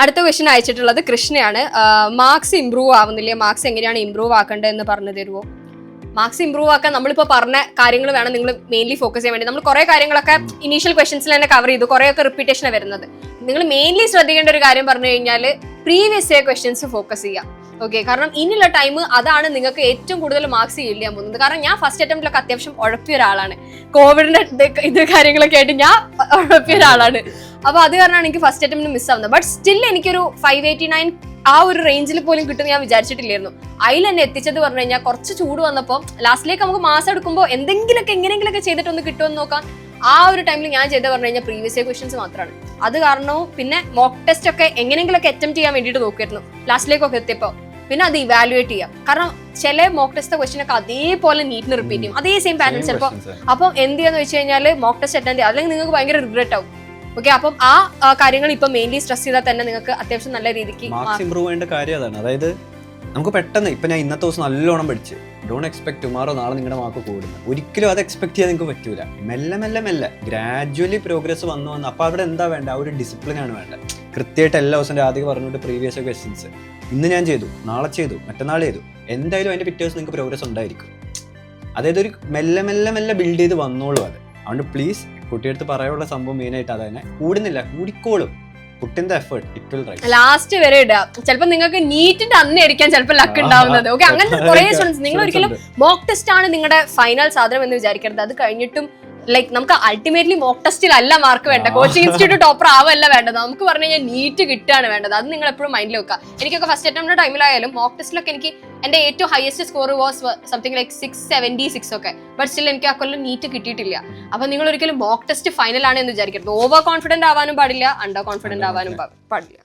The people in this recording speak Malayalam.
അടുത്ത ക്വസ്റ്റ്യൻ അയച്ചിട്ടുള്ളത് കൃഷ്ണയാണ്. മാർക്സ് ഇംപ്രൂവ് ആവുന്നില്ലേ, മാർക്സ് എങ്ങനെയാണ് ഇംപ്രൂവ് ആക്കേണ്ടത് എന്ന് പറഞ്ഞു തരുമോ? മാർക്സ് ഇംപ്രൂവ് ആക്കാൻ നമ്മളിപ്പോൾ പറഞ്ഞ കാര്യങ്ങൾ വേണം നിങ്ങൾ മെയിൻലി ഫോക്കസ് ചെയ്യാൻ വേണ്ടി. നമ്മൾ കുറേ കാര്യങ്ങളൊക്കെ ഇനീഷ്യൽ ക്വസ്റ്റൻസിൽ തന്നെ കവർ ചെയ്തു, കുറേയൊക്കെ റിപ്പീറ്റേഷനാണ് വരുന്നത്. നിങ്ങൾ മെയിൻലി ശ്രദ്ധിക്കേണ്ട ഒരു കാര്യം പറഞ്ഞു കഴിഞ്ഞാൽ പ്രീവിയസ് ഇയർ ക്വസ്റ്റ്യൻസ് ഫോക്കസ് ചെയ്യാം. ഓക്കെ, കാരണം ഇനിയുള്ള ടൈം അതാണ് നിങ്ങൾക്ക് ഏറ്റവും കൂടുതൽ മാർക്സ് ഫീൽ ചെയ്യാൻ പോകുന്നത്. കാരണം ഞാൻ ഫസ്റ്റ് അറ്റംപ്റ്റിലൊക്കെ അത്യാവശ്യം ഉഴപ്പിയ ഒരാളാണ്. കോവിഡിന്റെ ഇത് കാര്യങ്ങളൊക്കെ ആയിട്ട് ഞാൻ ഉഴപ്പിയ ഒരാളാണ്. അപ്പൊ അത് കാരണമാണ് എനിക്ക് ഫസ്റ്റ് അറ്റംപ്റ്റ് മിസ് ആവുന്നത്. ബട്ട് സ്റ്റിൽ എനിക്കൊരു 589 ആ ഒരു റേഞ്ചിൽ പോലും കിട്ടും ഞാൻ വിചാരിച്ചിട്ടില്ലായിരുന്നു. അതിൽ എന്നെ എത്തിച്ചത് പറഞ്ഞു കഴിഞ്ഞാൽ കുറച്ച് ചൂട് വന്നപ്പോൾ ലാസ്റ്റിലേക്ക് നമുക്ക് മാസം എടുക്കുമ്പോൾ എങ്ങനെയെങ്കിലൊക്കെ ചെയ്തിട്ടൊന്ന് കിട്ടുമെന്ന് നോക്കാം. ആ ഒരു ടൈമിൽ ഞാൻ ചെയ്ത് പറഞ്ഞു കഴിഞ്ഞാൽ പ്രീവിയസ് ഇയർ ക്വസ്റ്റൻസ് മാത്രമാണ്. അത് കാരണവും പിന്നെ മോക്ക് ടെസ്റ്റ് ഒക്കെ എങ്ങനെയെങ്കിലൊക്കെ അറ്റംപ്റ്റ് ചെയ്യാൻ വേണ്ടിയിട്ട് നോക്കിയിരുന്നു. ലാസ്റ്റിലേക്കൊക്കെ എത്തിയപ്പോൾ പിന്നെ അത് ഇവാലുവേറ്റ് ചെയ്യാം. കാരണം ചില മോക്ക് ടെസ്റ്റ് ക്വസ്റ്റൻ ഒക്കെ അതേപോലെ നീറ്റിന് റിപ്പീറ്റ് ചെയ്യും, അതേ സെയിം പാറ്റേൺ ചിലപ്പോൾ. അപ്പം എന്ത് ചെയ്യാന്ന് വെച്ച് കഴിഞ്ഞാൽ മോക്ക് ടെസ്റ്റ് അറ്റൻഡ് ചെയ്യുക, അല്ലെങ്കിൽ നിങ്ങൾക്ക് ഭയങ്കര റിഗ്രറ്റ് ആവും. ഓക്കെ, അപ്പം ആ കാര്യങ്ങൾ ഇപ്പൊ മെയിൻലി സ്ട്രെസ് ചെയ്താൽ തന്നെ നിങ്ങൾക്ക് അത്യാവശ്യം നല്ല രീതിക്ക് മാർക്സ് ഇംപ്രൂവ് ചെയ്യേണ്ട കാര്യം അതാണ്. അതായത് നമുക്ക് പെട്ടെന്ന് ഇപ്പൊ ഞാൻ ഇന്നത്തെ ദിവസം നല്ലോണം പഠിച്ച് ഡോണ്ട് എക്സ്പെക്ട് ടുമാറോ നാളെ നിങ്ങളുടെ മാർക്ക് കൂടുന്നു, ഒരിക്കലും അത് എക്സ്പെക്ട് ചെയ്യാൻ നിങ്ങൾക്ക് പറ്റൂല. മെല്ലെ ഗ്രാജുവലി പ്രോഗ്രസ് വന്നു. അപ്പൊ അവിടെ എന്താ വേണ്ട, ആ ഒരു ഡിസിപ്ലിൻ ആണ് വേണ്ട. കൃത്യമായിട്ട് എല്ലാ ദിവസം രാധിക പറഞ്ഞിട്ട് പ്രീവിയസ് ക്വസ്റ്റ്യൻസ് ഇന്ന് ഞാൻ ചെയ്തു, നാളെ ചെയ്തു, മറ്റന്നാൾ ചെയ്തു, എന്തായാലും അതിന്റെ പിറ്റേ ദിവസം നിങ്ങൾക്ക് പ്രോഗ്രസ് ഉണ്ടായിരിക്കും. അതായത് ഒരു മെല്ലെ ബിൽഡ് ചെയ്ത് വന്നോളൂ അത്. അതുകൊണ്ട് പ്ലീസ് കുട്ടിയെടുത്ത് പറയാനുള്ള സംഭവം മെയിനായിട്ട് അത് തന്നെ. കൂടുന്നില്ല, കൂടിക്കോളും. കുട്ടിന്റെ effort it will rice. Last വരെ ഇടുക. ചിലപ്പോൾ നിങ്ങൾക്ക് നീറ്റിന്റെ അന്നായിരിക്കാം ചിലപ്പോൾ ലക്ക് ഉണ്ടാവുന്നത്. ഓക്കെ, അങ്ങനത്തെ കുറെ സ്റ്റുഡൻസ്. നിങ്ങൾ ഒരിക്കലും മോക്ക് ടെസ്റ്റ് ആണ് നിങ്ങളുടെ ഫൈനൽ സാധനം എന്ന് വിചാരിക്കരുത്. അത് കഴിഞ്ഞിട്ടും ലൈക്ക് നമുക്ക് അൾട്ടിമേറ്റ്ലി മോക്ക് ടെസ്റ്റിലല്ല മാർക്ക് വേണ്ട, കോച്ചിങ് ഇൻസ്റ്റിറ്റ്യൂട്ട് ടോപ്പർ ആവല്ല വേണ്ടത്. നമുക്ക് പറഞ്ഞു കഴിഞ്ഞാൽ നീറ്റ് കിട്ടുകയാണ് വേണ്ടത്. അത് നിങ്ങൾ എപ്പോഴും മൈൻഡിൽ വെക്കുക. എനിക്കൊക്കെ ഫസ്റ്റ് അറ്റംപ്റ്റ് ടൈമിലായാലും മോക്ക് ടെസ്റ്റിലൊക്കെ എനിക്ക് എന്റെ ഏറ്റവും highest score was something like 676 ഒക്കെ. ബട്ട് സ്റ്റിൽ എനിക്ക് ആ കൊല്ലം നീറ്റ് കിട്ടിയിട്ടില്ല. അപ്പൊ നിങ്ങൾ ഒരിക്കലും മോക്ക് ടെസ്റ്റ് ഫൈനൽ ആണ് എന്ന് വിചാരിക്കരുത്. ഓവർ കോൺഫിഡന്റ് ആവാനും പാടില്ല, അണ്ടർ കോൺഫിഡന്റ് ആവാനും പാടില്ല.